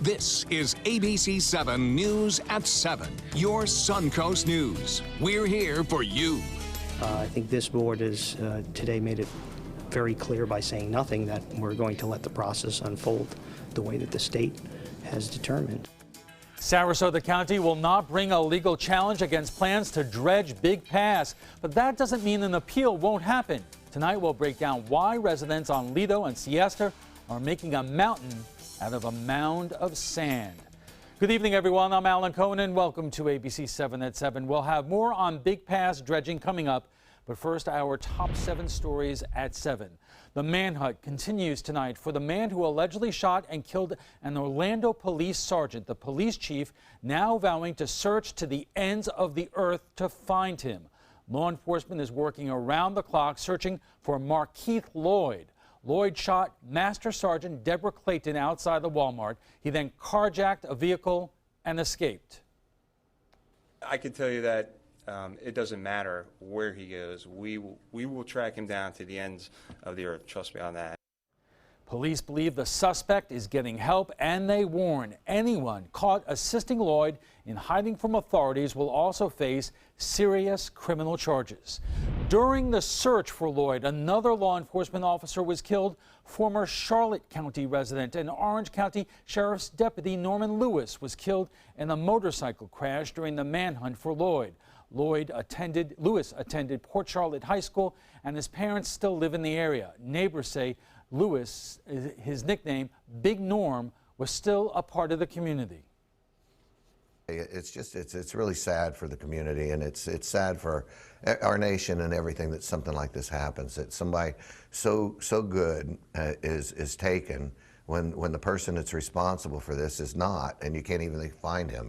This is ABC7 News at 7, your Suncoast News. We're here for you. I think this board has today made it very clear by saying nothing that we're going to let the process unfold the way that the state has determined. Sarasota County will not bring a legal challenge against plans to dredge Big Pass, but that doesn't mean an appeal won't happen. Tonight we'll break down why residents on Lido and Siesta are making a mountain out of a mound of sand. Good evening, everyone. I'm Alan Cohen, and welcome to ABC 7 at 7. We'll have more on Big Pass dredging coming up, but first, our top 7 stories at 7. The manhunt continues tonight for the man who allegedly shot and killed an Orlando police sergeant. The police chief now vowing to search to the ends of the earth to find him. Law enforcement is working around the clock searching for Markeith Lloyd. Lloyd shot Master Sergeant Deborah Clayton outside the Walmart. He then carjacked a vehicle and escaped. I can tell you that it doesn't matter where he goes. We will track him down to the ends of the earth. Trust me on that. Police believe the suspect is getting help, and they warn anyone caught assisting Lloyd in hiding from authorities will also face serious criminal charges. During the search for Lloyd, another law enforcement officer was killed. Former Charlotte County resident and Orange County Sheriff's Deputy Norman Lewis was killed in a motorcycle crash during the manhunt for Lloyd. Lewis attended Port Charlotte High School, and his parents still live in the area. Neighbors say Lewis, his nickname, Big Norm, was still a part of the community. It's really sad for the community, and it's sad for our nation and everything that something like this happens. That somebody so good is taken when the person that's responsible for this is not, and you can't even find him.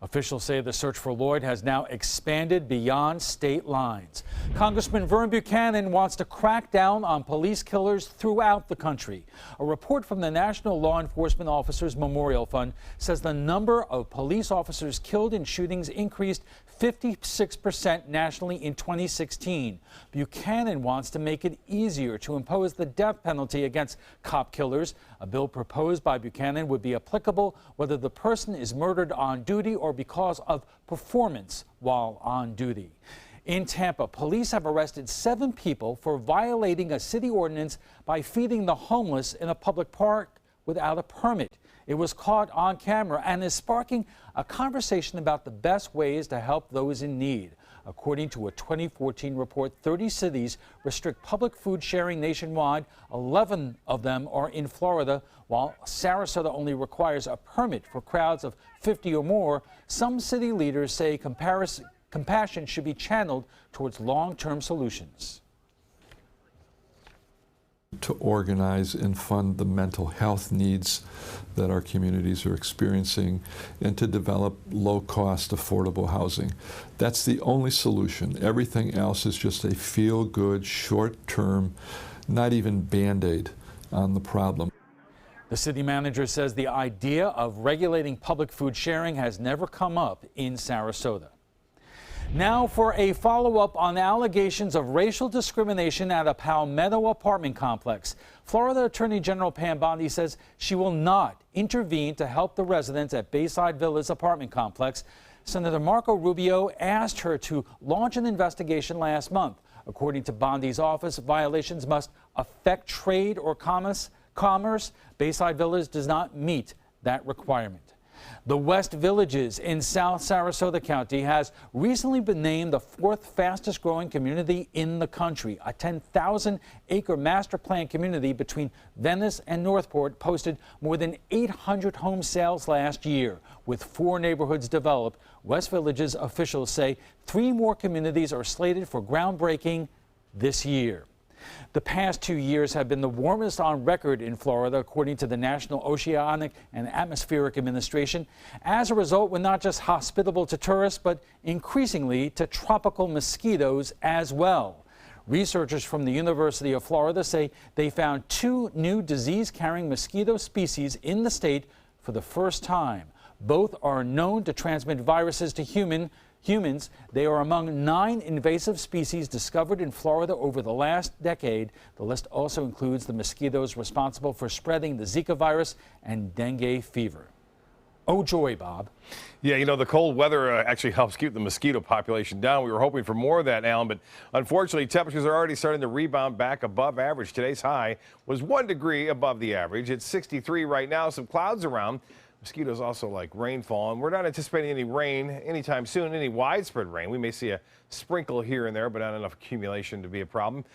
Officials say the search for Lloyd has now expanded beyond state lines. Congressman Vern Buchanan wants to crack down on police killers throughout the country. A report from the National Law Enforcement Officers Memorial Fund says the number of police officers killed in shootings increased 56% nationally in 2016. Buchanan wants to make it easier to impose the death penalty against cop killers. A bill proposed by Buchanan would be applicable whether the person is murdered on duty or because of performance while on duty. In Tampa, police have arrested 7 people for violating a city ordinance by feeding the homeless in a public park without a permit. It was caught on camera and is sparking a conversation about the best ways to help those in need. According to a 2014 report, 30 cities restrict public food sharing nationwide. 11 of them are in Florida, while Sarasota only requires a permit for crowds of 50 or more. Some city leaders say compassion should be channeled towards long-term solutions. To organize and fund the mental health needs that our communities are experiencing, and to develop low-cost, affordable housing. That's the only solution. Everything else is just a feel-good, short-term, not even Band-Aid on the problem. The city manager says the idea of regulating public food sharing has never come up in Sarasota. Now for a follow-up on allegations of racial discrimination at a Palmetto apartment complex. Florida Attorney General Pam Bondi says she will not intervene to help the residents at Bayside Villas apartment complex. Senator Marco Rubio asked her to launch an investigation last month. According to Bondi's office, violations must affect trade or commerce. Bayside Villas does not meet that requirement. The West Villages in South Sarasota County has recently been named the 4th fastest growing community in the country. A 10,000-acre master plan community between Venice and Northport posted more than 800 home sales last year. With 4 neighborhoods developed, West Villages officials say 3 more communities are slated for groundbreaking this year. The past 2 years have been the warmest on record in Florida, according to the National Oceanic and Atmospheric Administration. As a result, we're not just hospitable to tourists, but increasingly to tropical mosquitoes as well. Researchers from the University of Florida say they found 2 new disease-carrying mosquito species in the state for the first time. Both are known to transmit viruses to humans. They are among 9 invasive species discovered in Florida over the last decade. The list also includes the mosquitoes responsible for spreading the Zika virus and dengue fever. Oh, joy, Bob. Yeah, you know, the cold weather actually helps keep the mosquito population down. We were hoping for more of that, Alan, but unfortunately, temperatures are already starting to rebound back above average. Today's high was 1 degree above the average. It's 63 right now, some clouds around. Mosquitoes also like rainfall, and we're not anticipating any rain anytime soon, any widespread rain. We may see a sprinkle here and there, but not enough accumulation to be a problem.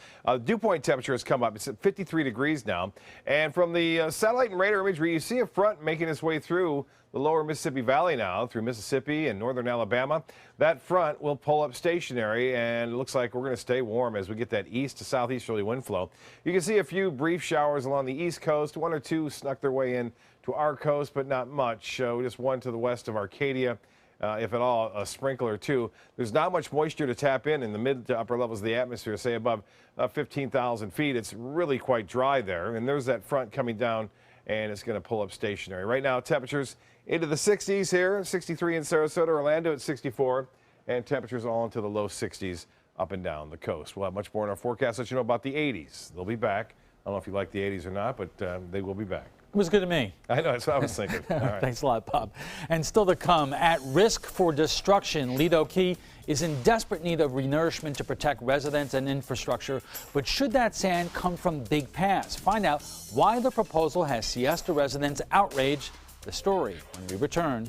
Dew point temperature has come up. It's at 53 degrees now. And from the satellite and radar imagery, you see a front making its way through the lower Mississippi Valley now, through Mississippi and northern Alabama. That front will pull up stationary, and it looks like we're going to stay warm as we get that east to southeasterly wind flow. You can see a few brief showers along the east coast. 1 or 2 snuck their way in to our coast, but not much. Just 1 to the west of Arcadia, if at all, a sprinkle or 2. There's not much moisture to tap in the mid to upper levels of the atmosphere, say above 15,000 feet. It's really quite dry there, and there's that front coming down, and it's going to pull up stationary. Right now, temperatures into the 60s here, 63 in Sarasota, Orlando at 64, and temperatures all into the low 60s up and down the coast. We'll have much more in our forecast. Let you know about the 80s. They'll be back. I don't know if you like the 80s or not, but they will be back. It was good to me. I know, that's what I was thinking. All right. Thanks a lot, Bob. And still to come, at risk for destruction, Lido Key is in desperate need of renourishment to protect residents and infrastructure. But should that sand come from Big Pass? Find out why the proposal has Siesta residents outraged. The story when we return.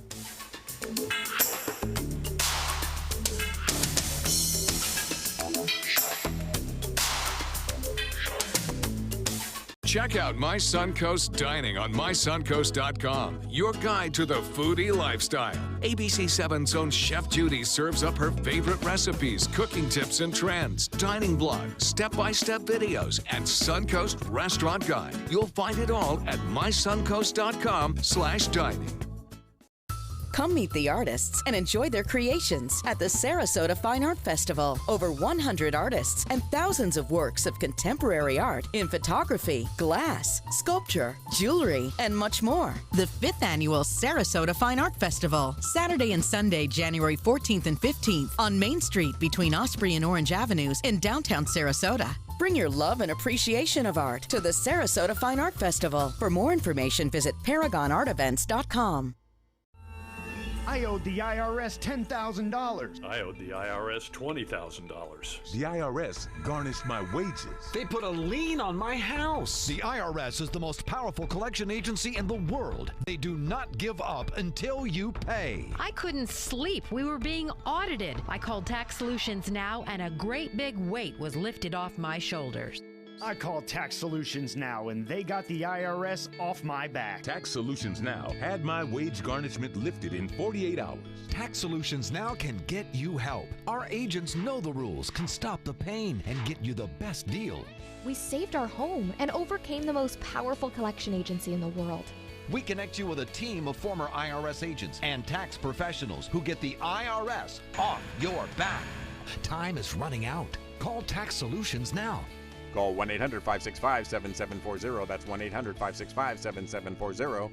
Check out My Suncoast Dining on mysuncoast.com, your guide to the foodie lifestyle. ABC7's own Chef Judy serves up her favorite recipes, cooking tips and trends, dining blogs, step-by-step videos, and Suncoast Restaurant Guide. You'll find it all at mysuncoast.com/dining. Come meet the artists and enjoy their creations at the Sarasota Fine Art Festival. Over 100 artists and thousands of works of contemporary art in photography, glass, sculpture, jewelry, and much more. The 5th Annual Sarasota Fine Art Festival, Saturday and Sunday, January 14th and 15th on Main Street between Osprey and Orange Avenues in downtown Sarasota. Bring your love and appreciation of art to the Sarasota Fine Art Festival. For more information, visit ParagonArtEvents.com. I owed the IRS $10,000. I owed the IRS $20,000. The IRS garnished my wages. They put a lien on my house. The IRS is the most powerful collection agency in the world. They do not give up until you pay. I couldn't sleep. We were being audited. I called Tax Solutions Now, and a great big weight was lifted off my shoulders. I called Tax Solutions Now, and they got the IRS off my back. Tax Solutions Now had my wage garnishment lifted in 48 hours. Tax Solutions Now can get you help. Our agents know the rules, can stop the pain, and get you the best deal. We saved our home and overcame the most powerful collection agency in the world. We connect you with a team of former IRS agents and tax professionals who get the IRS off your back. Time is running out. Call Tax Solutions Now. Call 1-800-565-7740. That's 1-800-565-7740.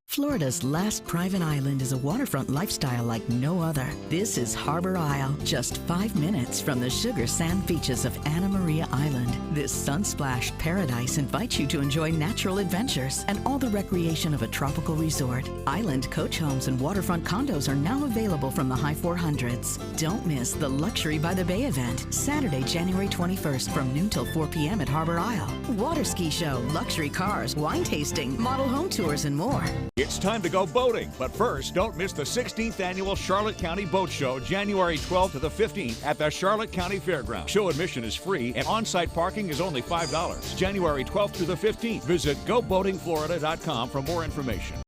Florida's last private island is a waterfront lifestyle like no other. This is Harbor Isle, just 5 minutes from the sugar sand beaches of Anna Maria Island. This sun-splashed paradise invites you to enjoy natural adventures and all the recreation of a tropical resort. Island coach homes and waterfront condos are now available from the high 400s. Don't miss the Luxury by the Bay event, Saturday, January 21st from noon till 4 p.m. at Harbor Isle. Water ski show, luxury cars, wine tasting, model home tours, and more. It's time to go boating, but first, don't miss the 16th Annual Charlotte County Boat Show, January 12th to the 15th at the Charlotte County Fairgrounds. Show admission is free and on-site parking is only $5. January 12th to the 15th. Visit GoBoatingFlorida.com for more information.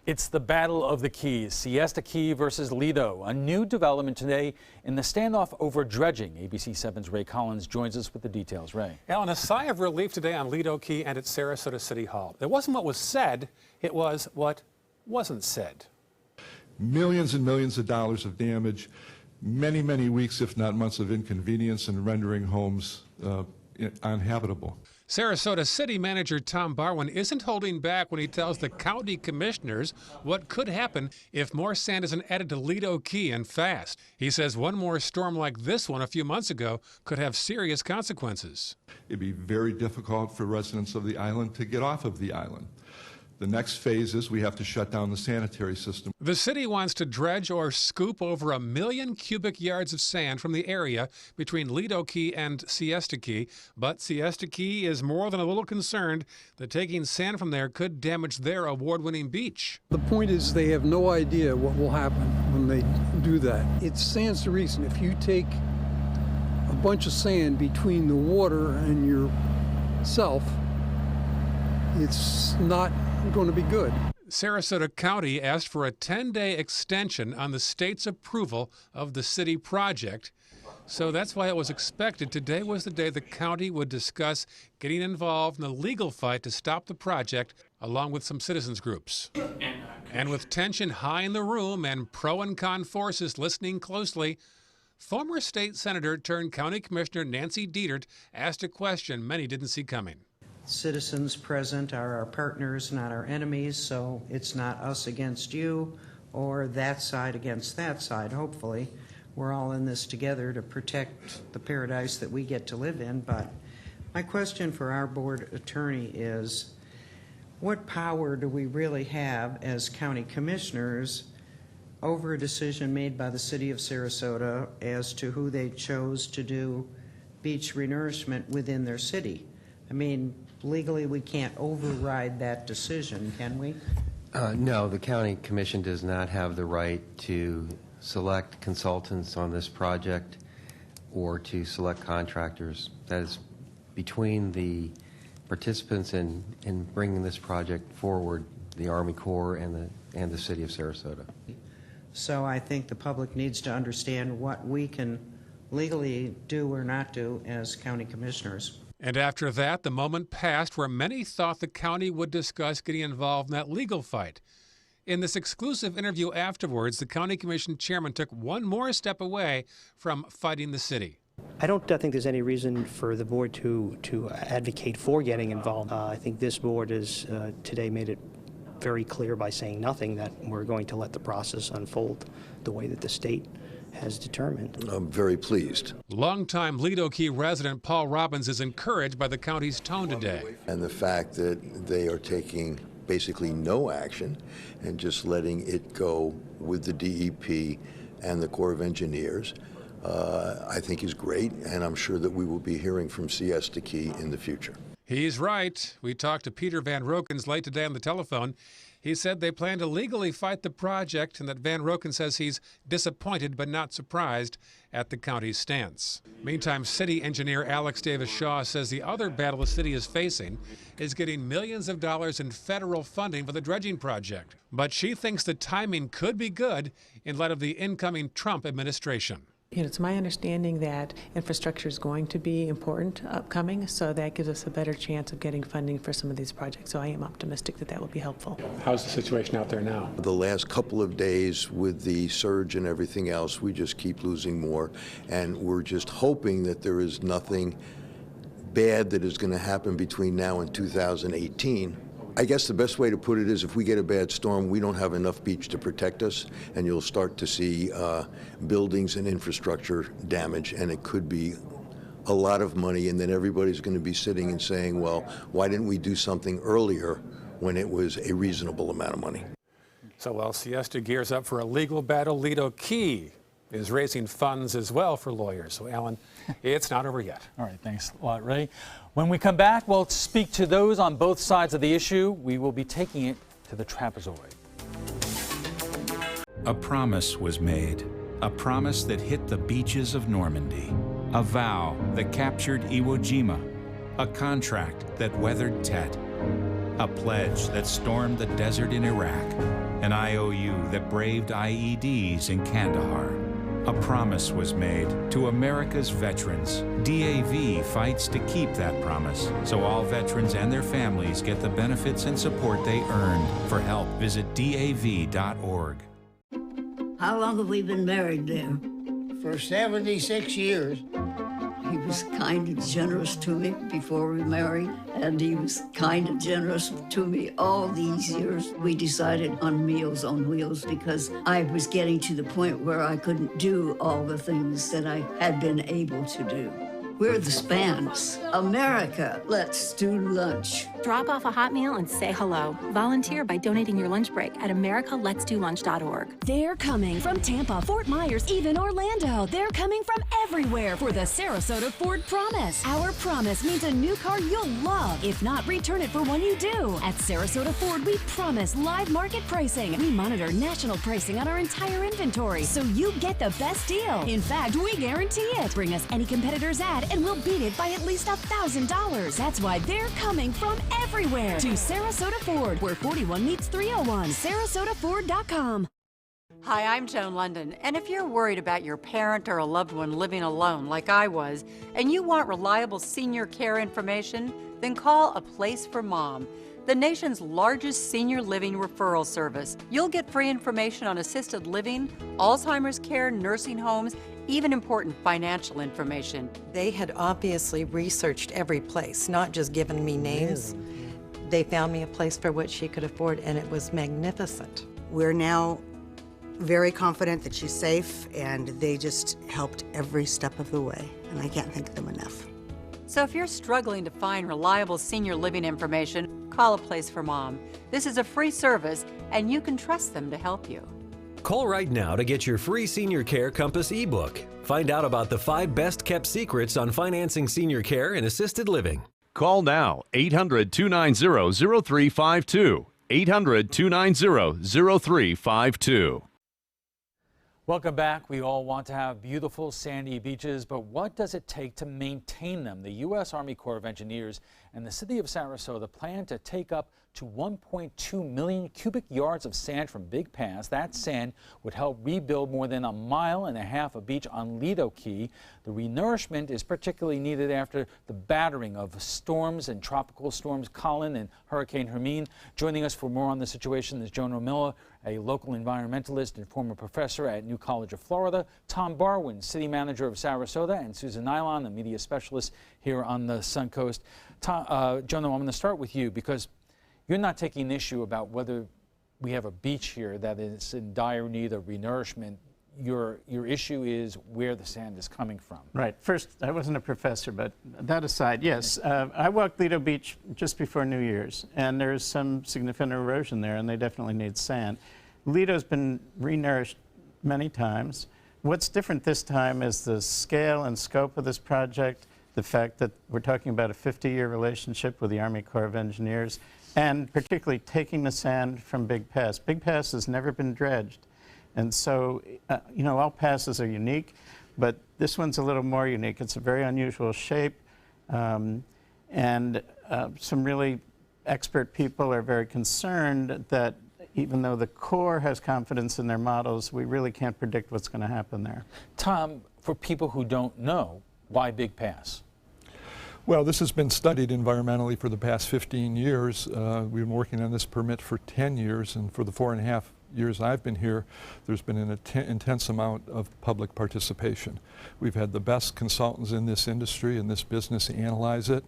It's the battle of the Keys, Siesta Key versus Lido. A new development today in the standoff over dredging. ABC7's Ray Collins joins us with the details. Ray. Alan, a sigh of relief today on Lido Key and at Sarasota City Hall. It wasn't what was said, it was what wasn't said. Millions and millions of dollars of damage, many, many weeks, if not months, of inconvenience and rendering homes uninhabitable. Sarasota City Manager Tom Barwin isn't holding back when he tells the county commissioners what could happen if more sand isn't added to Lido Key and fast. He says one more storm like this one a few months ago could have serious consequences. It'd be very difficult for residents of the island to get off of the island. The next phase is we have to shut down the sanitary system. The city wants to dredge or scoop over 1 million cubic yards of sand from the area between Lido Key and Siesta Key, but Siesta Key is more than a little concerned that taking sand from there could damage their award-winning beach. The point is they have no idea what will happen when they do that. It stands to reason if you take a bunch of sand between the water and yourself, it's not going to be good. Sarasota County asked for a 10-day extension on the state's approval of the city project. So that's why it was expected today was the day the county would discuss getting involved in the legal fight to stop the project, along with some citizens groups. And with tension high in the room and pro and con forces listening closely, former state senator turned county commissioner Nancy Dietert asked a question many didn't see coming. Citizens present are our partners, not our enemies, so it's not us against you or that side against that side, hopefully. We're all in this together to protect the paradise that we get to live in. But my question for our board attorney is, what power do we really have as county commissioners over a decision made by the city of Sarasota as to who they chose to do beach renourishment within their city? I mean, legally we can't override that decision, can we? No, the county commission does not have the right to select consultants on this project or to select contractors. That is between the participants in bringing this project forward, the Army Corps and the city of Sarasota. So I think the public needs to understand what we can legally do or not do as county commissioners. And after that, the moment passed where many thought the county would discuss getting involved in that legal fight. In this exclusive interview afterwards, the county commission chairman took one more step away from fighting the city. I don't think there's any reason for the board to advocate for getting involved. I think this board has today made it very clear by saying nothing that we're going to let the process unfold the way that the state has determined. I'm very pleased. Longtime Lido Key resident Paul Robbins is encouraged by the county's tone today. And the fact that they are taking basically no action and just letting it go with the DEP and the Corps of Engineers, I think is great, and I'm sure that we will be hearing from Siesta Key in the future. He's right. We talked to Peter Van Rokens late today on the telephone. He said they plan to legally fight the project and that Van Roken says he's disappointed but not surprised at the county's stance. Meantime, city engineer Alex Davis Shaw says the other battle the city is facing is getting millions of dollars in federal funding for the dredging project. But she thinks the timing could be good in light of the incoming Trump administration. It's my understanding that infrastructure is going to be important upcoming, so that gives us a better chance of getting funding for some of these projects. So I am optimistic that that will be helpful. How's the situation out there now? The last couple of days with the surge and everything else, we just keep losing more, and we're just hoping that there is nothing bad that is going to happen between now and 2018. I guess the best way to put it is if we get a bad storm, we don't have enough beach to protect us, and you'll start to see buildings and infrastructure damage, and it could be a lot of money, and then everybody's going to be sitting and saying, well, why didn't we do something earlier when it was a reasonable amount of money? So while Siesta gears up for a legal battle, Lido Key is raising funds as well for lawyers. So, Alan, it's not over yet. All right, thanks a lot, Ray. When we come back, we'll speak to those on both sides of the issue. We will be taking it to the trapezoid. A promise was made, a promise that hit the beaches of Normandy, a vow that captured Iwo Jima, a contract that weathered Tet, a pledge that stormed the desert in Iraq, an IOU that braved IEDs in Kandahar. A promise was made to America's veterans. DAV fights to keep that promise, so all veterans and their families get the benefits and support they earned. For help, visit DAV.org. How long have we been married, dear? For 76 years. He was kind and generous to me before we married, and he was kind and generous to me all these years. We decided on Meals on Wheels because I was getting to the point where I couldn't do all the things that I had been able to do. We're the Spans. America, let's do lunch. Drop off a hot meal and say hello. Volunteer by donating your lunch break at americaletsdolunch.org. They're coming from Tampa, Fort Myers, even Orlando. They're coming from everywhere for the Sarasota Ford Promise. Our promise means a new car you'll love. If not, return it for one you do. At Sarasota Ford, we promise live market pricing. We monitor national pricing on our entire inventory, so you get the best deal. In fact, we guarantee it. Bring us any competitor's ad and we'll beat it by at least $1,000. That's why they're coming from everywhere to Sarasota Ford, where 41 meets 301. SarasotaFord.com. Hi, I'm Joan London, and if you're worried about your parent or a loved one living alone like I was, and you want reliable senior care information, then call A Place for Mom, the nation's largest senior living referral service. You'll get free information on assisted living, Alzheimer's care, nursing homes, even important financial information. They had obviously researched every place, not just given me names. They found me a place for what she could afford, and it was magnificent. We're now very confident that she's safe, and they just helped every step of the way, and I can't thank them enough. So if you're struggling to find reliable senior living information, call A Place for Mom. This is a free service, and you can trust them to help you. Call right now to get your free Senior Care Compass ebook. Find out about the 5 best-kept secrets on financing senior care and assisted living. Call now, 800-290-0352. 800-290-0352. Welcome back. We all want to have beautiful sandy beaches, but what does it take to maintain them? The U.S. Army Corps of Engineers and the city of Sarasota plan to take up to 1.2 million cubic yards of sand from Big Pass. That sand would help rebuild more than 1.5 miles of beach on Lido Key. The renourishment is particularly needed after the battering of storms and tropical storms Colin and Hurricane Hermine. Joining us for more on the situation is Jonah Miller, a local environmentalist and former professor at New College of Florida, Tom Barwin, city manager of Sarasota, and Susan Nylon, a media specialist here on the Suncoast. Jonah, I'm going to start with you because you're not taking an issue about whether we have a beach here that is in dire need of renourishment. Your issue is where the sand is coming from. Right. First, I wasn't a professor, but that aside, yes. I walked Lido Beach just before New Year's, and there's some significant erosion there, and they definitely need sand. Lido's been renourished many times. What's different this time is the scale and scope of this project, the fact that we're talking about a 50-year relationship with the Army Corps of Engineers, and particularly taking the sand from Big Pass. Big Pass has never been dredged. And so, you know, all passes are unique, but this one's a little more unique. It's a very unusual shape, and some really expert people are very concerned that even though the Corps has confidence in their models, we really can't predict what's going to happen there. Tom, for people who don't know, why Big Pass? Well, this has been studied environmentally for the past 15 years. We've been working on this permit for 10 years, and for the 4.5 years I've been here, there's been an intense amount of public participation. We've had the best consultants in this industry, in this business, analyze it.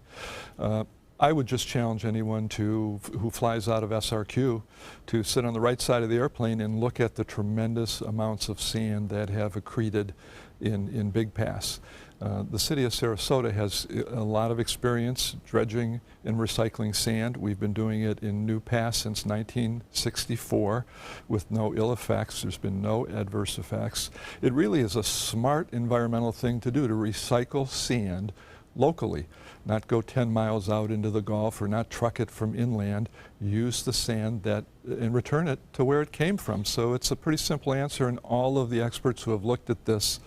I would just challenge anyone who flies out of SRQ to sit on the right side of the airplane and look at the tremendous amounts of sand that have accreted in Big Pass. The city of Sarasota has a lot of experience dredging and recycling sand. We've been doing it in New Pass since 1964 with no ill effects. There's been no adverse effects. It really is a smart environmental thing to do, to recycle sand locally, not go 10 miles out into the Gulf or not truck it from inland. Use the sand and return it to where it came from. So it's a pretty simple answer, and all of the experts who have looked at this,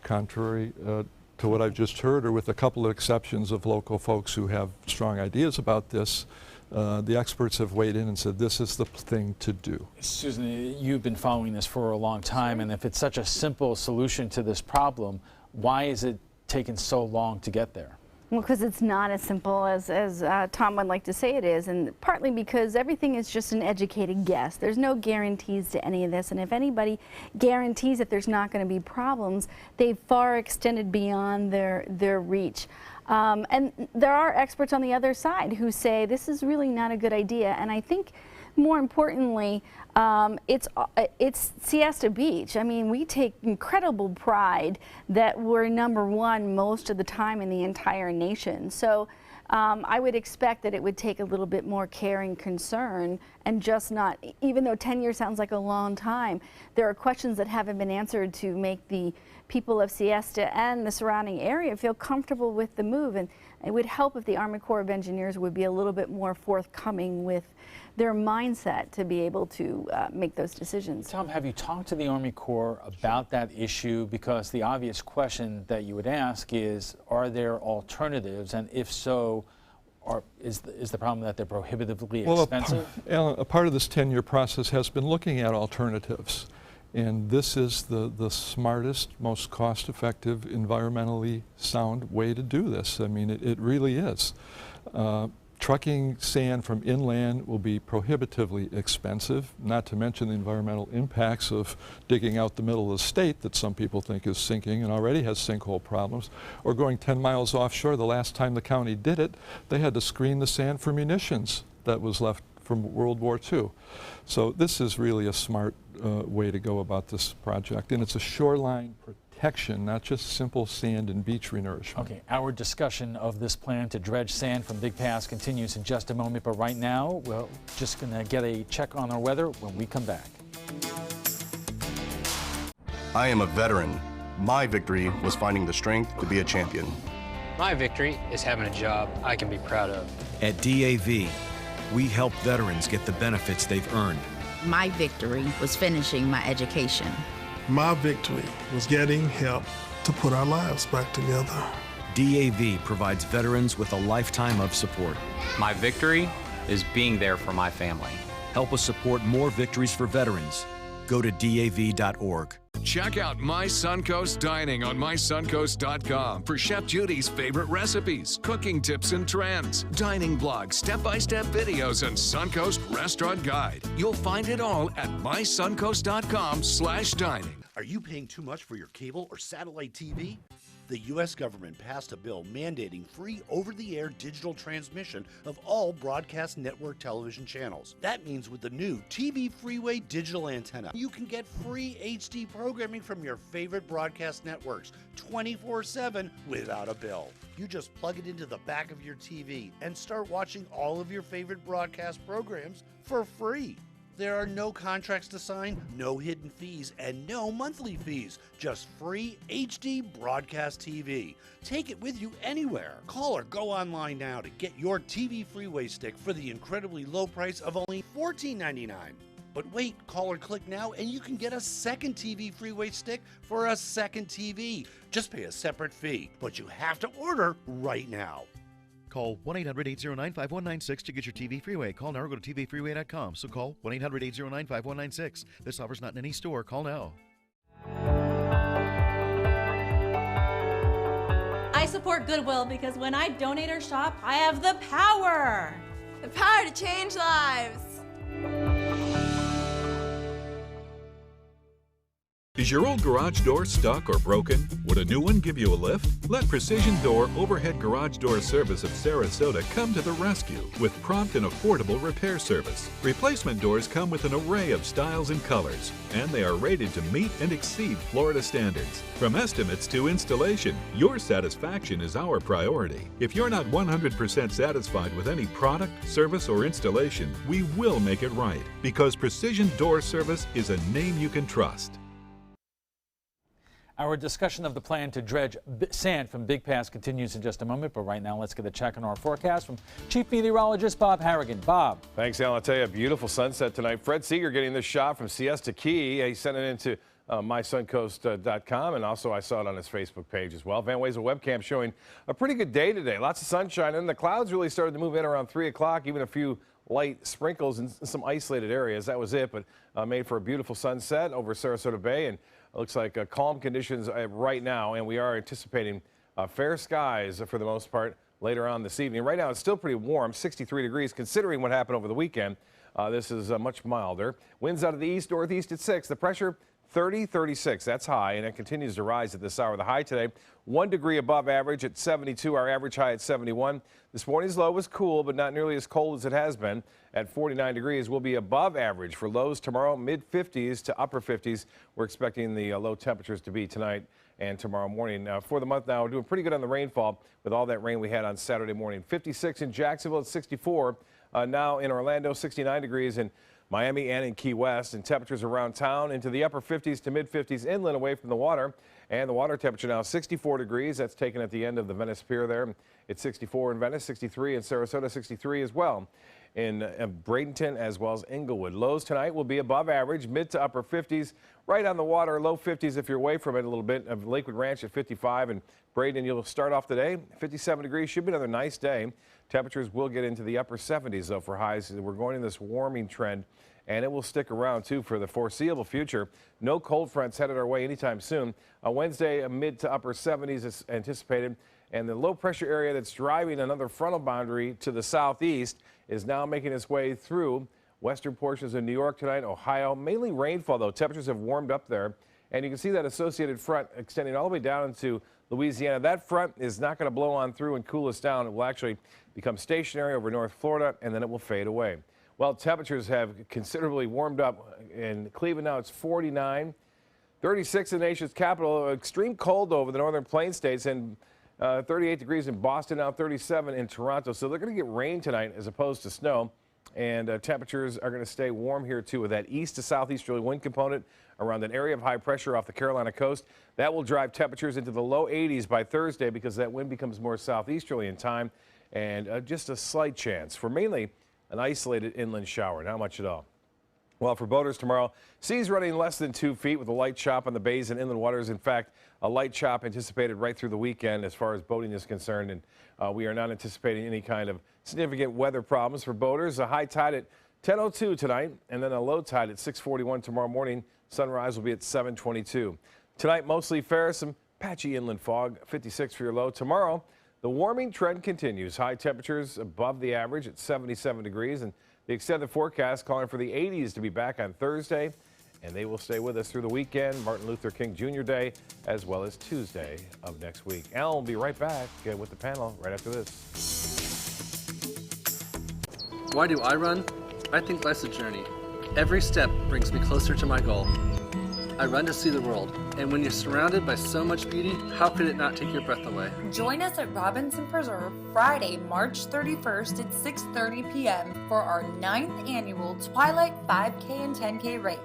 contrary to what I've just heard, or with a couple of exceptions of local folks who have strong ideas about this, the experts have weighed in and said this is the thing to do. Susan, you've been following this for a long time, and if it's such a simple solution to this problem, why is it taking so long to get there? Well, because it's not as simple as Tom would like to say it is, and partly because everything is just an educated guess. There's no guarantees to any of this, and if anybody guarantees that there's not going to be problems, they've far extended beyond their reach. And there are experts on the other side who say this is really not a good idea, and I think more importantly, it's Siesta Beach. I mean, we take incredible pride that we're #1 most of the time in the entire nation. So I would expect that it would take a little bit more care and concern, and just not, even though 10 years sounds like a long time, there are questions that haven't been answered to make the people of Siesta and the surrounding area feel comfortable with the move. And it would help if the Army Corps of Engineers would be a little bit more forthcoming with their mindset to be able to make those decisions. Tom, have you talked to the Army Corps about that issue? Because the obvious question that you would ask is, are there alternatives? And if so, is the problem that they're prohibitively expensive? A part of this 10-year process has been looking at alternatives. And this is the smartest, most cost-effective, environmentally sound way to do this. I mean, it really is. Trucking sand from inland will be prohibitively expensive, not to mention the environmental impacts of digging out the middle of the state that some people think is sinking and already has sinkhole problems, or going 10 miles offshore. The last time the county did it, they had to screen the sand for munitions that was left from World War II. So this is really a smart way to go about this project, and it's a shoreline protection, not just simple sand and beach renourishment. Okay, our discussion of this plan to dredge sand from Big Pass continues in just a moment, but right now we're just going to get a check on our weather when we come back. I am a veteran. My victory was finding the strength to be a champion. My victory is having a job I can be proud of. At DAV, we help veterans get the benefits they've earned. My victory was finishing my education. My victory was getting help to put our lives back together. DAV provides veterans with a lifetime of support. My victory is being there for my family. Help us support more victories for veterans. Go to DAV.org. Check out My Suncoast Dining on mysuncoast.com for Chef Judy's favorite recipes, cooking tips and trends, dining blogs, step-by-step videos, and Suncoast Restaurant Guide. You'll find it all at mysuncoast.com/dining. Are you paying too much for your cable or satellite TV? The U.S. government passed a bill mandating free over-the-air digital transmission of all broadcast network television channels. That means with the new TV Freeway digital antenna, you can get free HD programming from your favorite broadcast networks 24/7 without a bill. You just plug it into the back of your TV and start watching all of your favorite broadcast programs for free. There are no contracts to sign, no hidden fees, and no monthly fees. Just free HD broadcast TV. Take it with you anywhere. Call or go online now to get your TV Freeway stick for the incredibly low price of only $14.99. But wait, call or click now and you can get a second TV Freeway stick for a second TV. Just pay a separate fee, but you have to order right now. Call 1-800-809-5196 to get your TV Freeway. Call now or go to tvfreeway.com. So call 1-800-809-5196. This offer's not in any store. Call now. I support Goodwill because when I donate or shop, I have the power. The power to change lives. Is your old garage door stuck or broken? Would a new one give you a lift? Let Precision Door Overhead Garage Door Service of Sarasota come to the rescue with prompt and affordable repair service. Replacement doors come with an array of styles and colors, and they are rated to meet and exceed Florida standards. From estimates to installation, your satisfaction is our priority. If you're not 100% satisfied with any product, service, or installation, we will make it right, because Precision Door Service is a name you can trust. Our discussion of the plan to dredge sand from Big Pass continues in just a moment, but right now let's get a check on our forecast from Chief Meteorologist Bob Harrigan. Bob. Thanks, Alan. I'll tell you, a beautiful sunset tonight. Fred Seeger getting this shot from Siesta Key. He sent it into mysuncoast.com, and also I saw it on his Facebook page as well. Van Way's webcam showing a pretty good day today. Lots of sunshine, and the clouds really started to move in around 3 o'clock, even a few light sprinkles in some isolated areas. That was it, but made for a beautiful sunset over Sarasota Bay, and it looks like calm conditions right now, and we are anticipating fair skies for the most part later on this evening. Right now, it's still pretty warm, 63 degrees, considering what happened over the weekend. This is much milder. Winds out of the east-northeast at 6. The pressure 30, 36, that's high, and it continues to rise at this hour. The high today, 1 degree above average at 72, our average high at 71. This morning's low was cool, but not nearly as cold as it has been at 49 degrees. We'll be above average for lows tomorrow, mid-50s to upper 50s. We're expecting the low temperatures to be tonight and tomorrow morning. For the month now, we're doing pretty good on the rainfall with all that rain we had on Saturday morning. 56 in Jacksonville at 64. Now in Orlando, 69 degrees in Miami and in Key West, and temperatures around town into the upper 50s to mid 50s inland away from the water. And the water temperature now 64 degrees. That's taken at the end of the Venice Pier there. It's 64 in Venice, 63 in Sarasota, 63 as well in Bradenton as well as Inglewood. Lows tonight will be above average, mid to upper 50s, right on the water, low 50s if you're away from it a little bit. Of Lakewood Ranch at 55, and Bradenton, you'll start off the day 57 degrees. Should be another nice day. Temperatures will get into the upper 70s though for highs. We're going in this warming trend, and it will stick around too for the foreseeable future. No cold fronts headed our way anytime soon. On Wednesday, a mid to upper 70s is anticipated, and the low pressure area that's driving another frontal boundary to the southeast is now making its way through western portions of New York tonight, Ohio. Mainly rainfall though. Temperatures have warmed up there, and you can see that associated front extending all the way down into Louisiana. That front is not going to blow on through and cool us down. It will actually become stationary over North Florida, and then it will fade away. Well, temperatures have considerably warmed up. In Cleveland now it's 49, 36 in the nation's capital. Extreme cold over the northern plain states, and 38 degrees in Boston, now 37 in Toronto. So they're going to get rain tonight as opposed to snow. And temperatures are going to stay warm here too with that east to southeasterly wind component around an area of high pressure off the Carolina coast. That will drive temperatures into the low 80s by Thursday because that wind becomes more southeasterly in time, and just a slight chance for mainly an isolated inland shower, not much at all. Well, for boaters tomorrow, seas running less than 2 feet with a light chop on the bays and inland waters. In fact, a light chop anticipated right through the weekend as far as boating is concerned, and we are not anticipating any kind of significant weather problems for boaters. A high tide at 10:02 tonight, and then a low tide at 6:41 tomorrow morning. Sunrise will be at 7:22. Tonight, mostly fair, some patchy inland fog, 56 for your low. Tomorrow, the warming trend continues. High temperatures above the average at 77 degrees, and the extended forecast calling for the 80s to be back on Thursday, and they will stay with us through the weekend, Martin Luther King Jr. Day, as well as Tuesday of next week. Alan will be right back with the panel right after this. Why do I run? I think life's a journey. Every step brings me closer to my goal. I run to see the world, and when you're surrounded by so much beauty, how could it not take your breath away? Join us at Robinson Preserve Friday, March 31st at 6:30 p.m. for our 9th annual Twilight 5K and 10K race.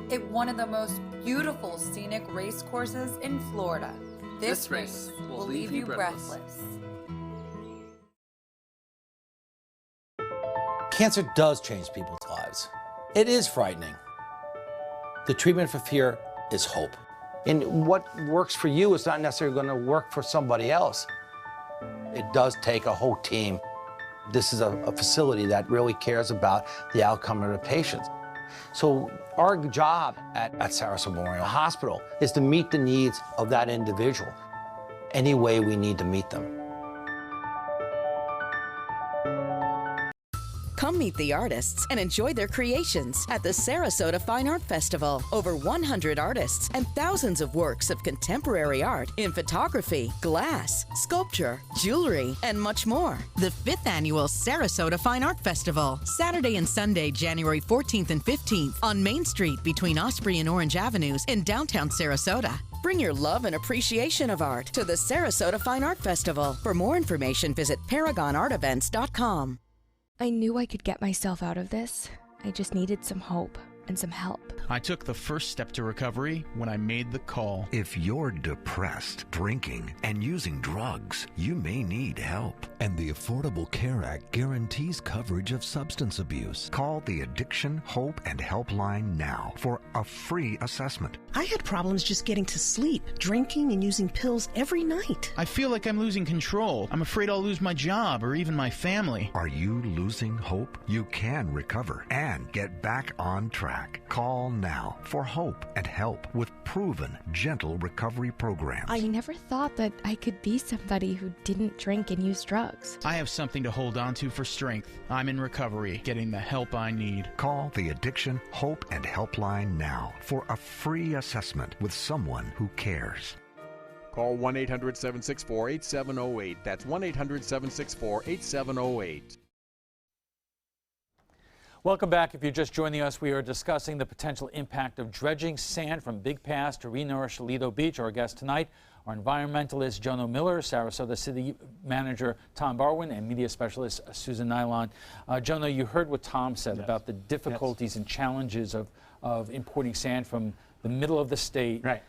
It's one of the most beautiful scenic race courses in Florida. This race will leave you breathless. Cancer does change people's lives. It is frightening. The treatment for fear is hope. And what works for you is not necessarily going to work for somebody else. It does take a whole team. This is a facility that really cares about the outcome of the patients. So our job at Sarasota Memorial Hospital is to meet the needs of that individual any way we need to meet them. Come meet the artists and enjoy their creations at the Sarasota Fine Art Festival. Over 100 artists and thousands of works of contemporary art in photography, glass, sculpture, jewelry, and much more. The 5th Annual Sarasota Fine Art Festival, Saturday and Sunday, January 14th and 15th on Main Street between Osprey and Orange Avenues in downtown Sarasota. Bring your love and appreciation of art to the Sarasota Fine Art Festival. For more information, visit ParagonArtEvents.com. I knew I could get myself out of this. I just needed some hope and some help. I took the first step to recovery when I made the call. If you're depressed, drinking, and using drugs, you may need help. And the Affordable Care Act guarantees coverage of substance abuse. Call the Addiction, Hope, and Helpline now for a free assessment. I had problems just getting to sleep, drinking and using pills every night. I feel like I'm losing control. I'm afraid I'll lose my job or even my family. Are you losing hope? You can recover and get back on track. Call now for hope and help with proven, gentle recovery programs. I never thought that I could be somebody who didn't drink and use drugs. I have something to hold on to for strength. I'm in recovery, getting the help I need. Call the Addiction Hope and Helpline now for a free assessment with someone who cares. Call 1-800-764-8708. That's 1-800-764-8708. Welcome back. If you're just joining us, we are discussing the potential impact of dredging sand from Big Pass to renourish Lido Beach. Our guests tonight are environmentalist Jono Miller, Sarasota City Manager Tom Barwin, and media specialist Susan Nylon. Jono, you heard what Tom said about the difficulties and challenges of importing sand from the middle of the state. Right.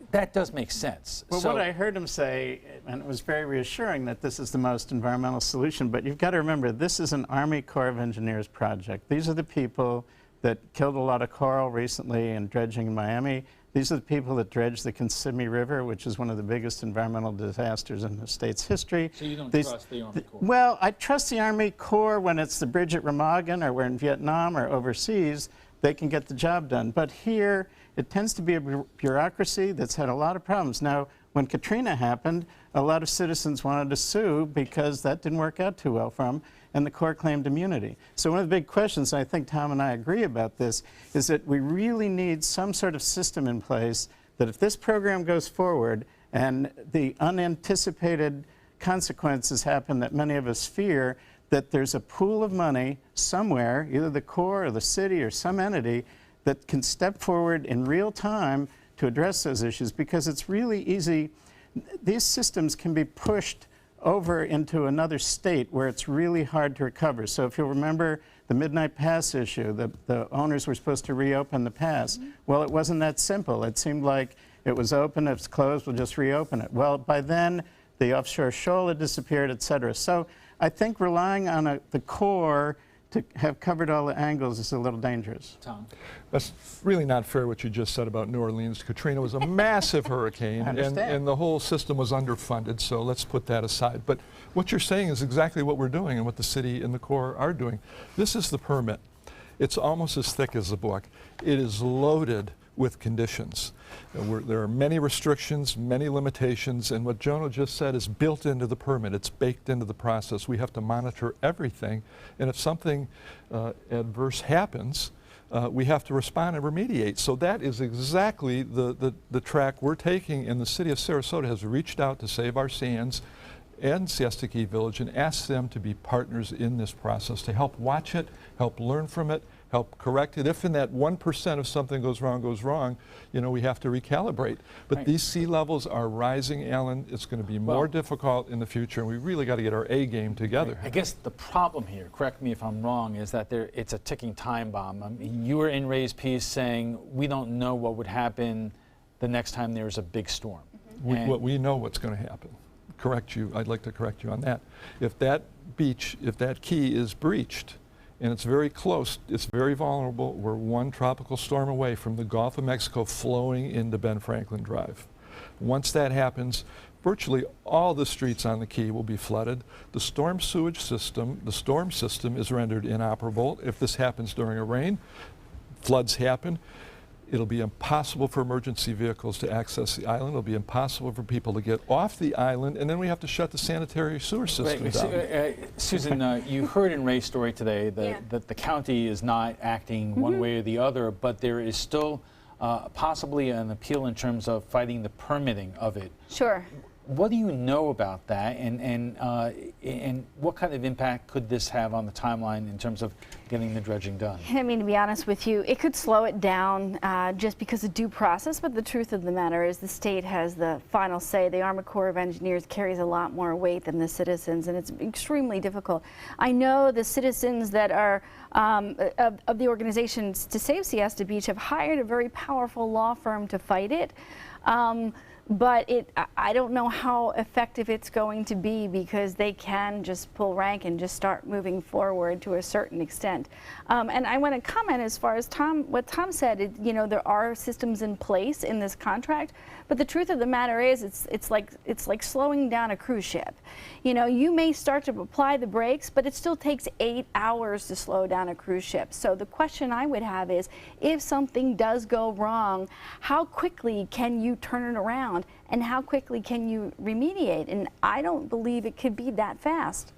That does make sense. Well, what I heard him say, and it was very reassuring, that this is the most environmental solution, but you've got to remember, this is an Army Corps of Engineers project. These are the people that killed a lot of coral recently in dredging in Miami. These are the people that dredged the Kissimmee River, which is one of the biggest environmental disasters in the state's history. So you don't trust the Army Corps? Well, I trust the Army Corps when it's the Bridget Remagen or we're in Vietnam or overseas. They can get the job done. But here, it tends to be a bureaucracy that's had a lot of problems. Now, when Katrina happened, a lot of citizens wanted to sue because that didn't work out too well for them, and the Corps claimed immunity. So one of the big questions, and I think Tom and I agree about this, is that we really need some sort of system in place that if this program goes forward and the unanticipated consequences happen that many of us fear, that there's a pool of money somewhere, either the Corps or the city or some entity, that can step forward in real time to address those issues, because it's really easy. These systems can be pushed over into another state where it's really hard to recover. So if you'll remember the Midnight Pass issue, the owners were supposed to reopen the pass. Well, it wasn't that simple. It seemed like it was open, it's closed, we'll just reopen it. Well, by then, the offshore shoal had disappeared, et cetera. So I think relying on the Corps to have covered all the angles is a little dangerous. Tom? That's really not fair what you just said about New Orleans. Katrina was a massive hurricane, and the whole system was underfunded, so let's put that aside. But what you're saying is exactly what we're doing and what the city and the Corps are doing. This is the permit. It's almost as thick as the book. It is loaded with conditions. There are many restrictions, many limitations, and what Jono just said is built into the permit. It's baked into the process. We have to monitor everything, and if something adverse happens, we have to respond and remediate. So that is exactly the track we're taking, and the city of Sarasota has reached out to Save Our Sands and Siesta Key Village and asked them to be partners in this process, to help watch it, help learn from it, help correct it. If in that 1% of something goes wrong, you know, we have to recalibrate. But these sea levels are rising, Alan. It's going to be more difficult in the future, and we really got to get our A game together. I guess the problem here, correct me if I'm wrong, is that it's a ticking time bomb. I mean, you were in Ray's piece saying we don't know what would happen the next time there's a big storm. We know what's going to happen. I'd like to correct you on that. If that beach, if that key is breached, and it's very close, it's very vulnerable. We're one tropical storm away from the Gulf of Mexico flowing into Ben Franklin Drive. Once that happens, virtually all the streets on the key will be flooded. The storm sewage system, the storm system is rendered inoperable. If this happens during a rain, floods happen. It'll be impossible for emergency vehicles to access the island. It'll be impossible for people to get off the island, and then we have to shut the sanitary sewer system down. Susan, you heard in Ray's story today that the county is not acting one way or the other, but there is still possibly an appeal in terms of fighting the permitting of it. Sure. What do you know about that, and what kind of impact could this have on the timeline in terms of getting the dredging done? I mean, to be honest with you, it could slow it down just because of due process, but the truth of the matter is the state has the final say. The Army Corps of Engineers carries a lot more weight than the citizens, and it's extremely difficult. I know the citizens that are of the organizations to save Siesta Beach have hired a very powerful law firm to fight it. but I don't know how effective it's going to be, because they can just pull rank and just start moving forward to a certain extent. And I want to comment as far as what Tom said. You know, there are systems in place in this contract, but the truth of the matter is, it's like slowing down a cruise ship. You know, you may start to apply the brakes, but it still takes 8 hours to slow down a cruise ship. So the question I would have is, if something does go wrong, how quickly can you turn it around, and how quickly can you remediate? And I don't believe it could be that fast.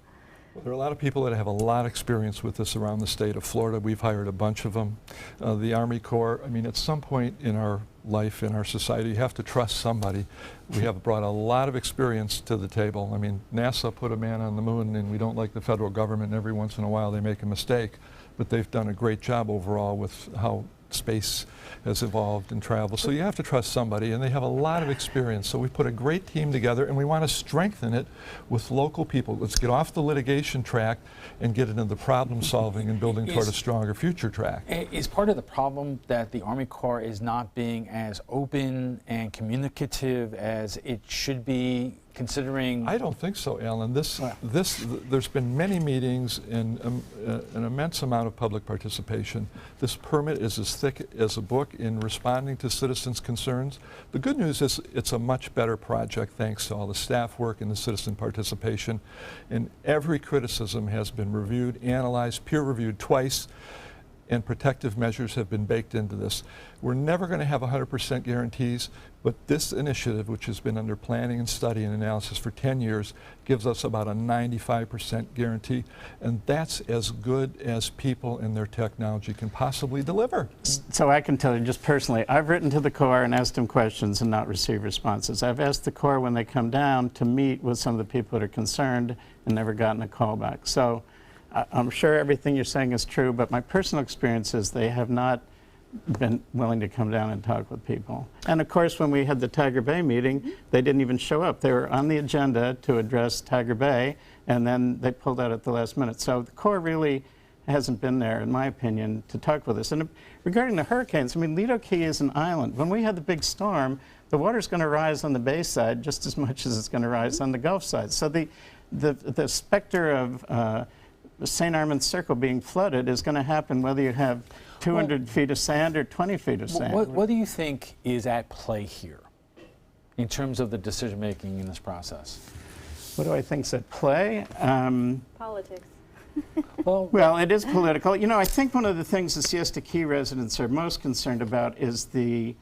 There are a lot of people that have a lot of experience with this around the state of Florida. We've hired a bunch of them. The Army Corps, I mean, at some point in our life, in our society, you have to trust somebody. We have brought a lot of experience to the table. I mean, NASA put a man on the moon, and we don't like the federal government, and every once in a while they make a mistake. But they've done a great job overall with how space has evolved and traveled. So you have to trust somebody, and they have a lot of experience. So we put a great team together, and we want to strengthen it with local people. Let's get off the litigation track and get into the problem solving and building toward a stronger future track. Is part of the problem that the Army Corps is not being as open and communicative as it should be, considering? I don't think so, Alan. There's been many meetings and an immense amount of public participation. This permit is as thick as a book in responding to citizens' concerns. The good news is it's a much better project thanks to all the staff work and the citizen participation. And every criticism has been reviewed, analyzed, peer-reviewed twice, and protective measures have been baked into this. We're never going to have 100% guarantees, but this initiative, which has been under planning and study and analysis for 10 years, gives us about a 95% guarantee, and that's as good as people and their technology can possibly deliver. So I can tell you just personally, I've written to the Corps and asked them questions and not received responses. I've asked the Corps when they come down to meet with some of the people that are concerned and never gotten a call back. So I'm sure everything you're saying is true, but my personal experience is they have not been willing to come down and talk with people. And of course, when we had the Tiger Bay meeting, they didn't even show up. They were on the agenda to address Tiger Bay, and then they pulled out at the last minute. So the Corps really hasn't been there, in my opinion, to talk with us. And regarding the hurricanes, I mean, Lido Key is an island. When we had the big storm, the water's going to rise on the bay side just as much as it's going to rise on the Gulf side. So the specter of St. Armand's Circle being flooded is going to happen whether you have 200 feet of sand or 20 feet of sand. What do you think is at play here in terms of the decision making in this process? What do I think is at play? Politics. Well, it is political. You know, I think one of the things the Siesta Key residents are most concerned about is the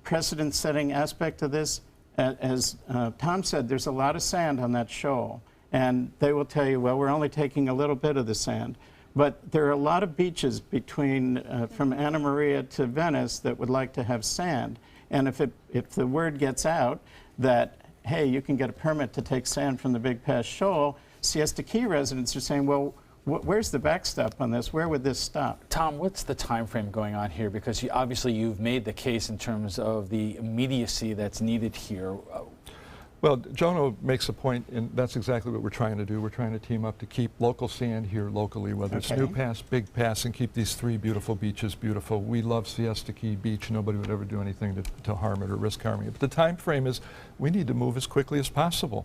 precedent-setting aspect of this. As Tom said, there's a lot of sand on that shoal. And they will tell you, well, we're only taking a little bit of the sand. But there are a lot of beaches between, from Anna Maria to Venice that would like to have sand. And if the word gets out that, hey, you can get a permit to take sand from the Big Pass Shoal, Siesta Key residents are saying, well, where's the backstop on this? Where would this stop? Tom, what's the time frame going on here? Because obviously you've made the case in terms of the immediacy that's needed here. Well, Jono makes a point, and that's exactly what we're trying to do. We're trying to team up to keep local sand here locally, whether it's New Pass, Big Pass, and keep these three beautiful beaches beautiful. We love Siesta Key Beach. Nobody would ever do anything to harm it or risk harming it. But the time frame is we need to move as quickly as possible.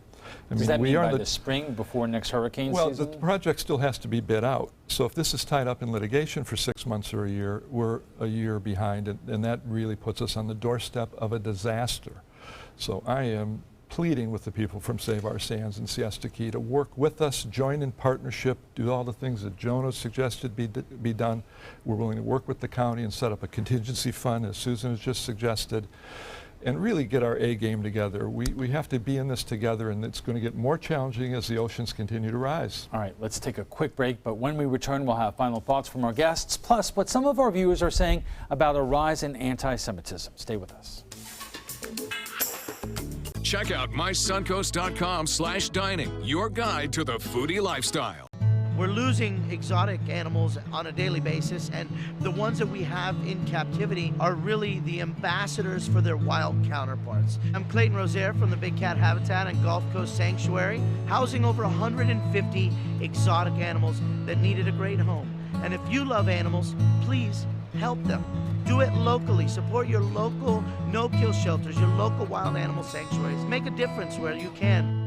Does that mean by the spring before next hurricane season? Well, the project still has to be bid out. So if this is tied up in litigation for 6 months or a year, we're a year behind, and that really puts us on the doorstep of a disaster. So I am pleading with the people from Save Our Sands and Siesta Key to work with us, join in partnership, do all the things that Jonah suggested be done. We're willing to work with the county and set up a contingency fund, as Susan has just suggested, and really get our A game together. We have to be in this together, and it's going to get more challenging as the oceans continue to rise. All right, let's take a quick break, but when we return, we'll have final thoughts from our guests, plus what some of our viewers are saying about a rise in anti-Semitism. Stay with us. Check out mysuncoast.com/dining, your guide to the foodie lifestyle. We're losing exotic animals on a daily basis, and the ones that we have in captivity are really the ambassadors for their wild counterparts. I'm Clayton Rozier from the Big Cat Habitat and Gulf Coast Sanctuary, housing over 150 exotic animals that needed a great home. And if you love animals, please help them. Do it locally. Support your local no-kill shelters, your local wild animal sanctuaries. Make a difference where you can.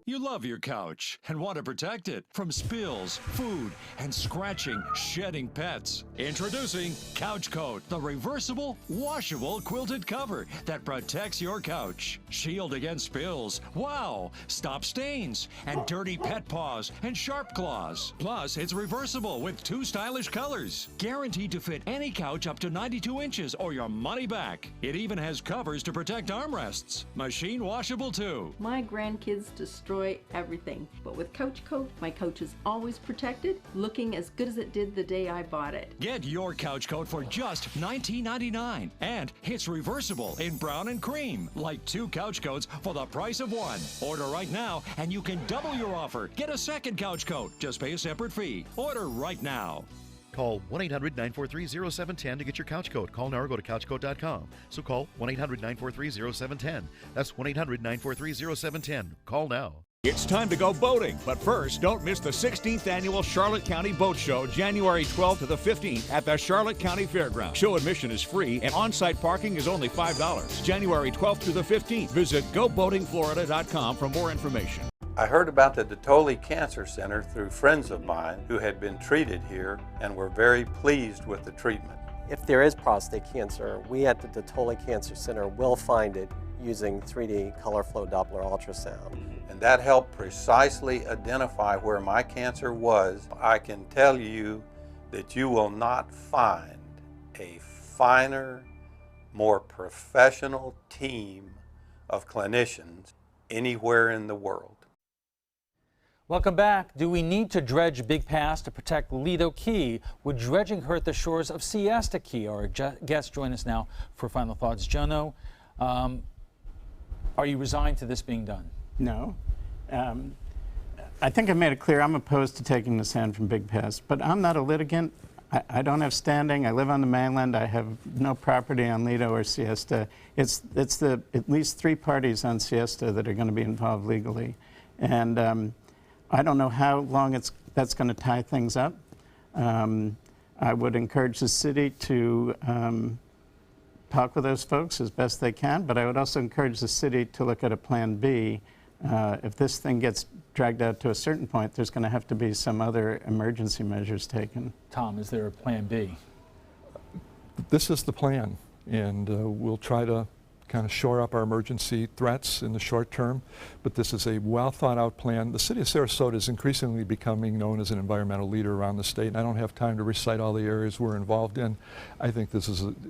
You love your couch and want to protect it from spills, food, and scratching, shedding pets. Introducing Couch Coat, the reversible, washable quilted cover that protects your couch. Shield against spills, wow, stop stains, and dirty pet paws and sharp claws. Plus, it's reversible with 2 stylish colors. Guaranteed to fit any couch up to 92 inches or your money back. It even has covers to protect armrests. Machine washable too. My grandkids destroy everything, but with Couch Coat, my couch is always protected, looking as good as it did the day I bought it. Get your Couch Coat for just $19.99, and it's reversible in brown and cream, like 2 couch coats for the price of 1. Order right now, and you can double your offer. Get a second Couch Coat. Just pay a separate fee. Order right now. Call 1-800-943-0710 to get your couch coat. Call now or go to couchcoat.com. So call 1-800-943-0710. That's 1-800-943-0710. Call now. It's time to go boating, but first, don't miss the 16th Annual Charlotte County Boat Show, January 12th to the 15th at the Charlotte County Fairgrounds. Show admission is free and on-site parking is only $5. January 12th to the 15th. Visit GoBoatingFlorida.com for more information. I heard about the Dotoli Cancer Center through friends of mine who had been treated here and were very pleased with the treatment. If there is prostate cancer, we at the Dotoli Cancer Center will find it using 3D color flow Doppler ultrasound. And that helped precisely identify where my cancer was. I can tell you that you will not find a finer, more professional team of clinicians anywhere in the world. Welcome back. Do we need to dredge Big Pass to protect Lido Key? Would dredging hurt the shores of Siesta Key? Our guests join us now for final thoughts. Jono, are you resigned to this being done? No. I think I made it clear I'm opposed to taking the sand from Big Pass, but I'm not a litigant. I don't have standing. I live on the mainland. I have no property on Lido or Siesta. It's the at least 3 parties on Siesta that are going to be involved legally. And I don't know how long that's going to tie things up. I would encourage the city to talk with those folks as best they can, but I would also encourage the city to look at a plan B. If this thing gets dragged out to a certain point, there's going to have to be some other emergency measures taken. Tom, is there a plan B? This is the plan, and we'll try to kind of shore up our emergency threats in the short term, but this is a well thought out plan. The city of Sarasota is increasingly becoming known as an environmental leader around the state, and I don't have time to recite all the areas we're involved in. I think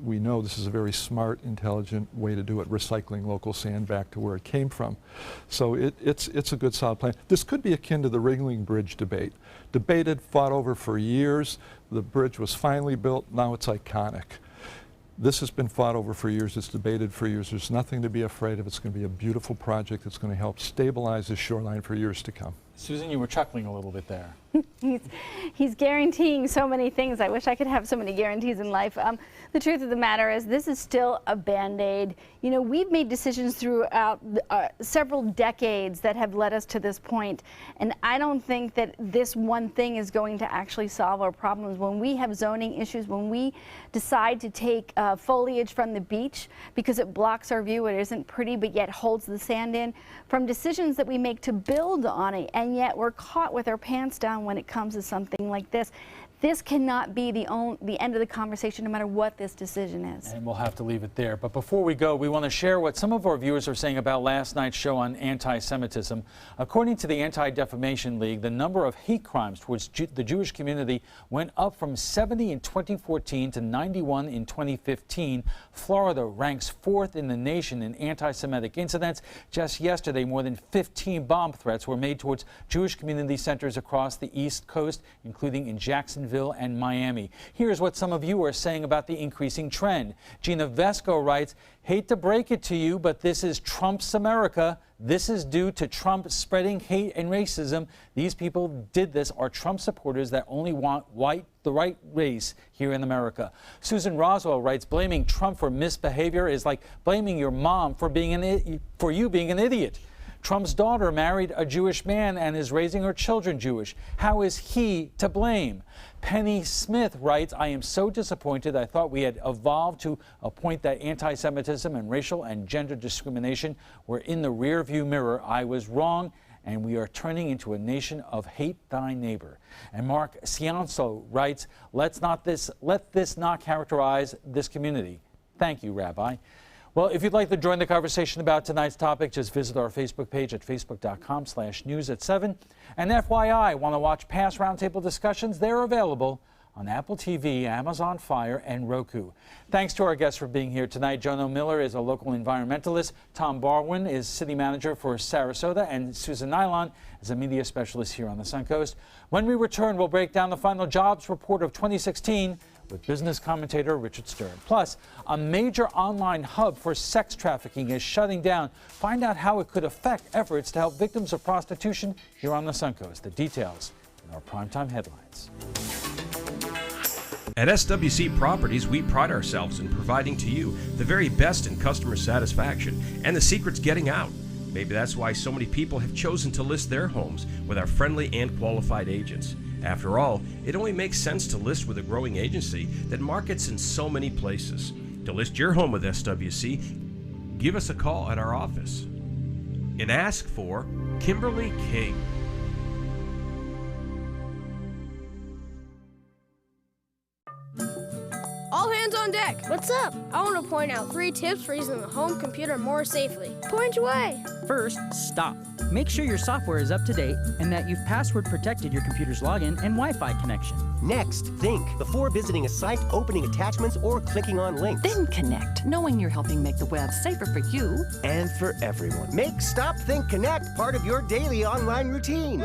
we know this is a very smart, intelligent way to do it, recycling local sand back to where it came from. So it's a good solid plan. This could be akin to the Ringling Bridge debate. Debated, fought over for years. The bridge was finally built, now it's iconic. This has been fought over for years, it's debated for years. There's nothing to be afraid of. It's going to be a beautiful project that's going to help stabilize the shoreline for years to come. Susan, you were chuckling a little bit there. He's guaranteeing so many things. I wish I could have so many guarantees in life. The truth of the matter is this is still a Band-Aid. You know, we've made decisions throughout several decades that have led us to this point, and I don't think that this one thing is going to actually solve our problems. When we have zoning issues, when we decide to take foliage from the beach because it blocks our view, it isn't pretty but yet holds the sand in, from decisions that we make to build on it, and yet we're caught with our pants down when it comes to something like this. This cannot be the end of the conversation, no matter what this decision is. And we'll have to leave it there. But before we go, we want to share what some of our viewers are saying about last night's show on anti-Semitism. According to the Anti-Defamation League, the number of hate crimes towards the Jewish community went up from 70 in 2014 to 91 in 2015. Florida ranks 4th in the nation in anti-Semitic incidents. Just yesterday, more than 15 bomb threats were made towards Jewish community centers across the East Coast, including in Jacksonville and Miami. Here's what some of you are saying about the increasing trend. Gina Vesco writes, "Hate to break it to you, but this is Trump's America. This is due to Trump spreading hate and racism. These people did this are Trump supporters that only want the right race here in America." Susan Roswell writes, "Blaming Trump for misbehavior is like blaming your mom for you being an idiot." Trump's daughter married a Jewish man and is raising her children Jewish. How is he to blame? Penny Smith writes, I am so disappointed. I thought we had evolved to a point that anti-Semitism and racial and gender discrimination were in the rearview mirror. I was wrong, and we are turning into a nation of hate thy neighbor. And Mark Ciancio writes, let this not characterize this community. Thank you, Rabbi. Well, if you'd like to join the conversation about tonight's topic, just visit our Facebook page at facebook.com/news@7. And FYI, want to watch past roundtable discussions? They're available on Apple TV, Amazon Fire, and Roku. Thanks to our guests for being here tonight. Jono Miller is a local environmentalist. Tom Barwin is city manager for Sarasota. And Susan Nylon is a media specialist here on the Suncoast. When we return, we'll break down the final jobs report of 2016 with business commentator Richard Stern. Plus, a major online hub for sex trafficking is shutting down. Find out how it could affect efforts to help victims of prostitution here on the Suncoast. The details in our primetime headlines. At SWC Properties, we pride ourselves in providing to you the very best in customer satisfaction, and the secret's getting out. Maybe that's why so many people have chosen to list their homes with our friendly and qualified agents. After all, it only makes sense to list with a growing agency that markets in so many places. To list your home with SWC, give us a call at our office and ask for Kimberly King. All hands on deck. What's up? I want to point out 3 tips for using the home computer more safely. Point away. First, stop. Make sure your software is up to date and that you've password protected your computer's login and Wi-Fi connection. Next, think before visiting a site, opening attachments, or clicking on links. Then connect, knowing you're helping make the web safer for you and for everyone. Make Stop, Think, Connect part of your daily online routine.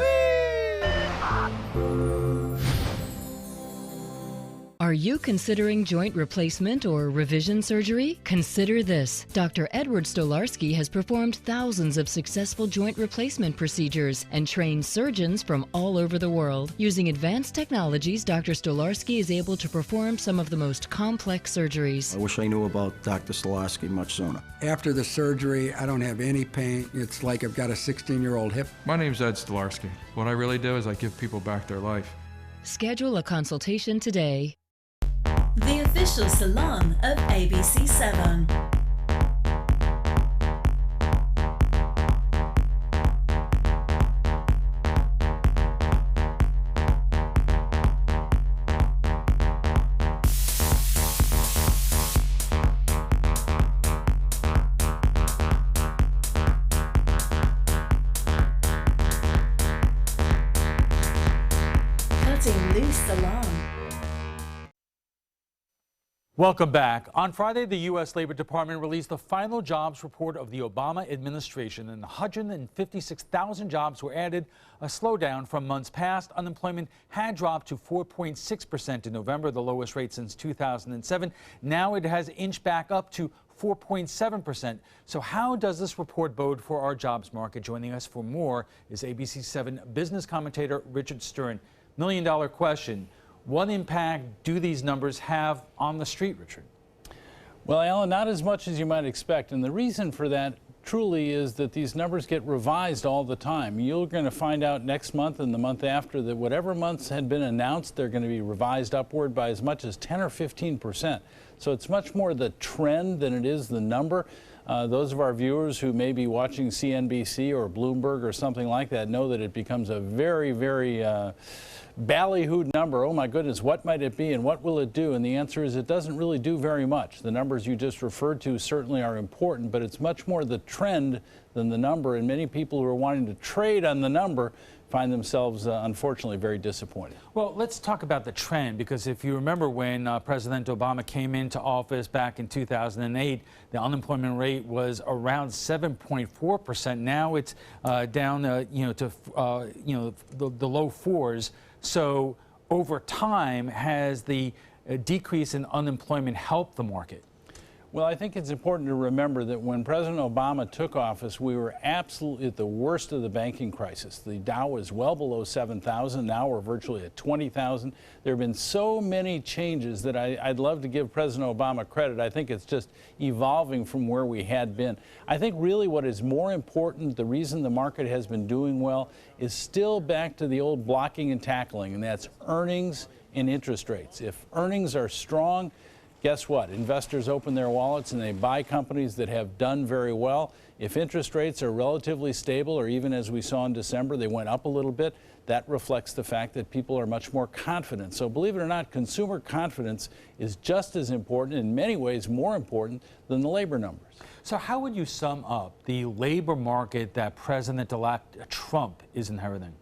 Are you considering joint replacement or revision surgery? Consider this. Dr. Edward Stolarski has performed thousands of successful joint replacement procedures and trained surgeons from all over the world. Using advanced technologies, Dr. Stolarski is able to perform some of the most complex surgeries. I wish I knew about Dr. Stolarski much sooner. After the surgery, I don't have any pain. It's like I've got a 16-year-old hip. My name's Ed Stolarski. What I really do is I give people back their life. Schedule a consultation today. The official salon of ABC7. Cutting Loose Salon. Welcome back. On Friday, the U.S. Labor Department released the final jobs report of the Obama administration, and 156,000 jobs were added, a slowdown from months past. Unemployment had dropped to 4.6% in November, the lowest rate since 2007. Now it has inched back up to 4.7%. So how does this report bode for our jobs market? Joining us for more is ABC7 business commentator Richard Stern. Million-dollar question. What impact do these numbers have on the street, Richard? Well, Alan, not as much as you might expect. And the reason for that truly is that these numbers get revised all the time. You're going to find out next month and the month after that whatever months had been announced, they're going to be revised upward by as much as 10 or 15%. So it's much more the trend than it is the number. Those of our viewers who may be watching CNBC or Bloomberg or something like that know that it becomes a very, very ballyhooed number. Oh my goodness, what might it be and what will it do? And the answer is it doesn't really do very much. The numbers you just referred to certainly are important, but it's much more the trend than the number. And many people who are wanting to trade on the number find themselves, unfortunately, very disappointed. Well, let's talk about the trend, because if you remember when President Obama came into office back in 2008, the unemployment rate was around 7.4%. Now it's down, to the low fours. So over time, has the decrease in unemployment helped the market? Well, I think it's important to remember that when President Obama took office, we were absolutely at the worst of the banking crisis. The Dow was well below 7,000. Now we're virtually at 20,000. There have been so many changes that I'd love to give President Obama credit. I think it's just evolving from where we had been. I think really what is more important, the reason the market has been doing well, is still back to the old blocking and tackling, and that's earnings and interest rates. If earnings are strong, guess what? Investors open their wallets and they buy companies that have done very well. If interest rates are relatively stable, or even as we saw in December, they went up a little bit, that reflects the fact that people are much more confident. So believe it or not, consumer confidence is just as important, in many ways more important, than the labor numbers. So how would you sum up the labor market that President-elect Trump is inheriting?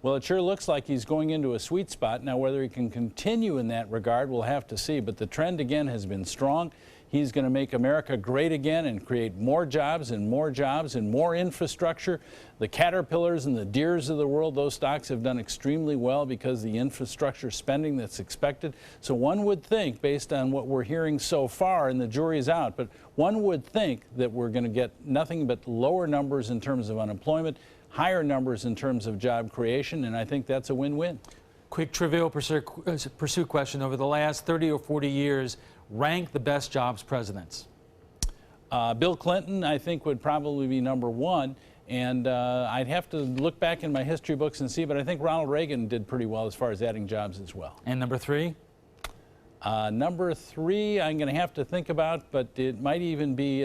Well, it sure looks like he's going into a sweet spot. Now, whether he can continue in that regard, we'll have to see. But the trend, again, has been strong. He's going to make America great again and create more jobs and more jobs and more infrastructure. The Caterpillars and the Deeres of the world, those stocks have done extremely well because of the infrastructure spending that's expected. So one would think, based on what we're hearing so far, and the jury's out, but one would think that we're going to get nothing but lower numbers in terms of unemployment, higher numbers in terms of job creation, and I think that's a win-win. Quick Trivial Pursuit question. Over the last 30 or 40 years, rank the best jobs presidents. Bill Clinton, I think, would probably be number one, and I'd have to look back in my history books and see, but I think Ronald Reagan did pretty well as far as adding jobs as well. And number three? Number three, I'm going to have to think about, but it might even be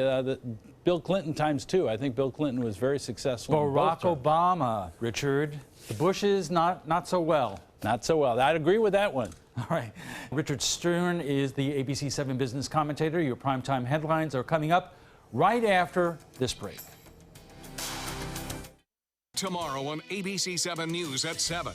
Bill Clinton times two. I think Bill Clinton was very successful. Barack Obama, Richard. The Bushes, not so well. Not so well. I'd agree with that one. All right. Richard Stern is the ABC7 business commentator. Your primetime headlines are coming up right after this break. Tomorrow on ABC7 News at 7.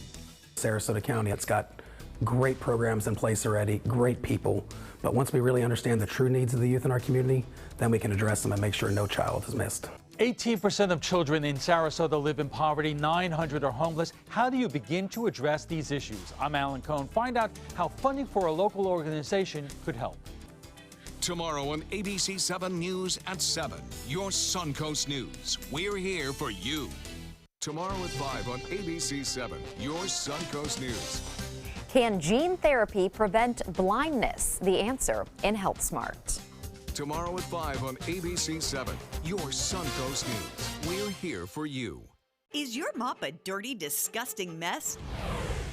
Sarasota County, it's got great programs in place already, great people. But once we really understand the true needs of the youth in our community, then we can address them and make sure no child is missed. 18% of children in Sarasota live in poverty, 900 are homeless. How do you begin to address these issues? I'm Alan Cohn. Find out how funding for a local organization could help. Tomorrow on ABC7 News at 7, your Suncoast News. We're here for you. Tomorrow at 5 on ABC7, your Suncoast News. Can gene therapy prevent blindness? The answer in Health Smart. Tomorrow at 5 on ABC7, your Suncoast News. We're here for you. Is your mop a dirty, disgusting mess?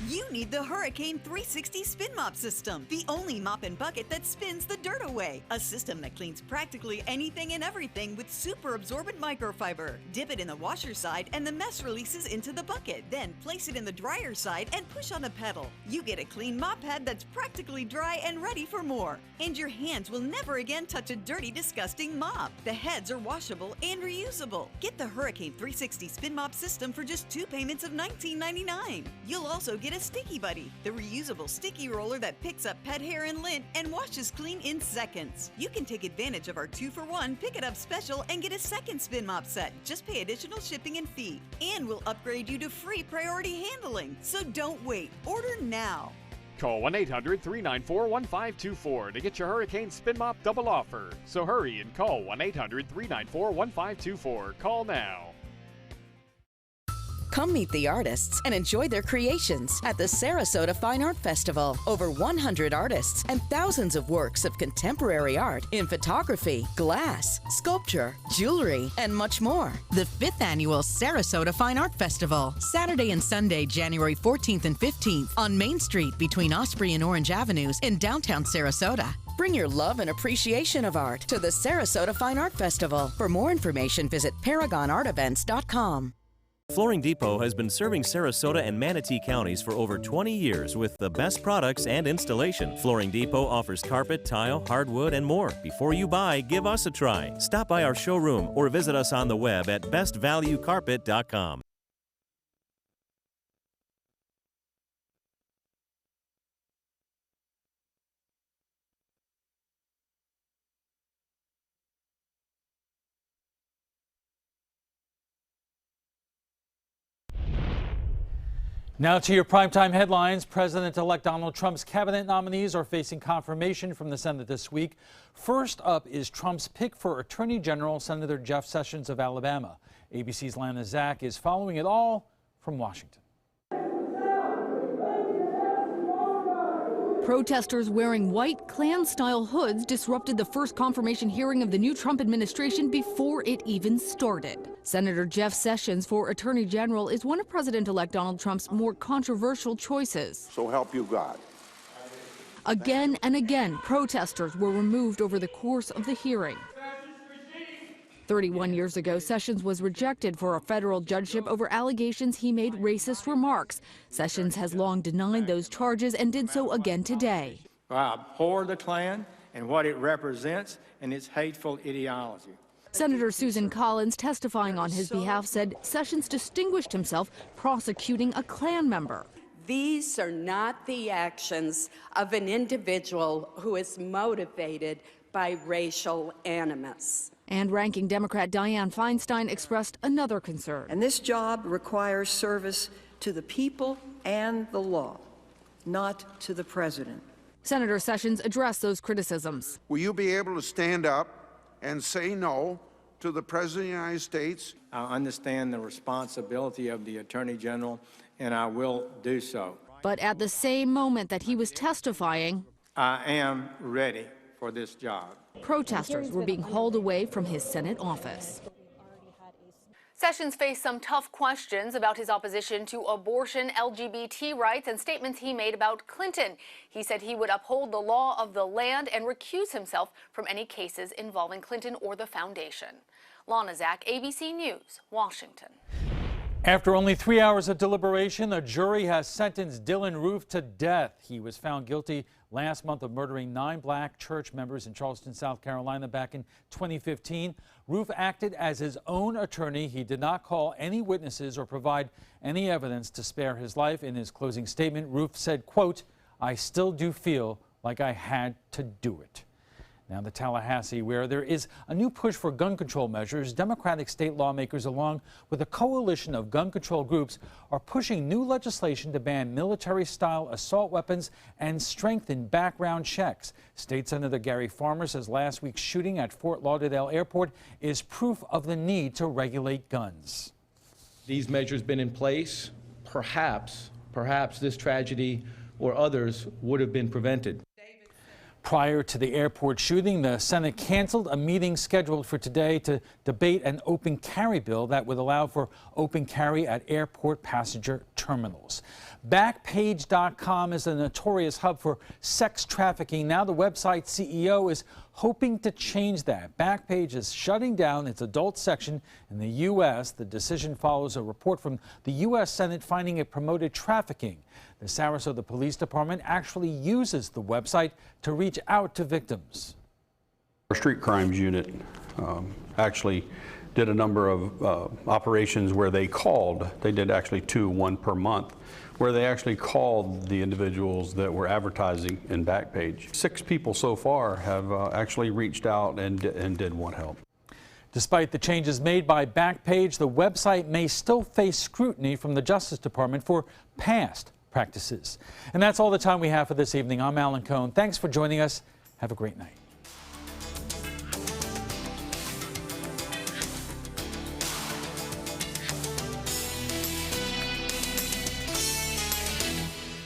You need the Hurricane 360 Spin Mop System, the only mop and bucket that spins the dirt away. A system that cleans practically anything and everything with super absorbent microfiber. Dip it in the washer side and the mess releases into the bucket. Then place it in the dryer side and push on the pedal. You get a clean mop pad that's practically dry and ready for more. And your hands will never again touch a dirty, disgusting mop. The heads are washable and reusable. Get the Hurricane 360 Spin Mop System for just 2 payments of $19.99. You'll also get a Sticky Buddy, the reusable sticky roller that picks up pet hair and lint and washes clean in seconds. You can take advantage of our 2-for-1 Pick It Up special and get a second spin mop set. Just pay additional shipping and fee. And we'll upgrade you to free priority handling. So don't wait. Order now. Call 1-800-394-1524 to get your Hurricane Spin Mop double offer. So hurry and call 1-800-394-1524. Call now. Come meet the artists and enjoy their creations at the Sarasota Fine Art Festival. Over 100 artists and thousands of works of contemporary art in photography, glass, sculpture, jewelry, and much more. The 5th Annual Sarasota Fine Art Festival, Saturday and Sunday, January 14th and 15th on Main Street between Osprey and Orange Avenues in downtown Sarasota. Bring your love and appreciation of art to the Sarasota Fine Art Festival. For more information, visit ParagonArtEvents.com. Flooring Depot has been serving Sarasota and Manatee counties for over 20 years with the best products and installation. Flooring Depot offers carpet, tile, hardwood, and more. Before you buy, give us a try. Stop by our showroom or visit us on the web at bestvaluecarpet.com. Now to your primetime headlines. President-elect Donald Trump's cabinet nominees are facing confirmation from the Senate this week. First up is Trump's pick for Attorney General, Senator Jeff Sessions of Alabama. ABC's Lana Zach is following it all from Washington. Protesters wearing white Klan-style hoods disrupted the first confirmation hearing of the new Trump administration before it even started. Senator Jeff Sessions for Attorney General is one of President-elect Donald Trump's more controversial choices. So help you God. Again and again, protesters were removed over the course of the hearing. 31 years ago, Sessions was rejected for a federal judgeship over allegations he made racist remarks. Sessions has long denied those charges and did so again today. I abhor the Klan and what it represents and its hateful ideology. Senator Susan Collins, testifying on his behalf, said Sessions distinguished himself prosecuting a Klan member. These are not the actions of an individual who is motivated by racial animus. And Ranking Democrat Dianne Feinstein expressed another concern. And this job requires service to the people and the law, not to the president. Senator Sessions addressed those criticisms. Will you be able to stand up and say no to the President of the United States? I understand the responsibility of the Attorney General, and I will do so. But at the same moment that he was testifying, I am ready for this job. Protesters were being hauled away from his Senate office. Sessions faced some tough questions about his opposition to abortion, LGBT rights, and statements he made about Clinton. He said he would uphold the law of the land and recuse himself from any cases involving Clinton or the foundation. Lana Zach, ABC News, Washington. After only 3 hours of deliberation, a jury has sentenced Dylan Roof to death. He was found guilty last month of murdering 9 black church members in Charleston, South Carolina back in 2015. Roof acted as his own attorney. He did not call any witnesses or provide any evidence to spare his life. In his closing statement, Roof said, quote, "I still do feel like I had to do it." Now to Tallahassee, where there is a new push for gun control measures. Democratic state lawmakers, along with a coalition of gun control groups, are pushing new legislation to ban military-style assault weapons and strengthen background checks. State Senator Gary Farmer says last week's shooting at Fort Lauderdale Airport is proof of the need to regulate guns. These measures been in place, perhaps this tragedy or others would have been prevented. Prior to the airport shooting, the Senate canceled a meeting scheduled for today to debate an open carry bill that would allow for open carry at airport passenger terminals. Backpage.com is a notorious hub for sex trafficking. Now the website's CEO is hoping to change that. Backpage is shutting down its adult section in the U.S. The decision follows a report from the U.S. Senate finding it promoted trafficking. The Sarasota Police Department actually uses the website to reach out to victims. Our street crimes unit actually did a number of operations where they did actually 2, 1 per month, where they actually called the individuals that were advertising in Backpage. 6 people so far have actually reached out and did want help. Despite the changes made by Backpage, the website may still face scrutiny from the Justice Department for past practices. And that's all the time we have for this evening. I'm Alan Cohn. Thanks for joining us. Have a great night.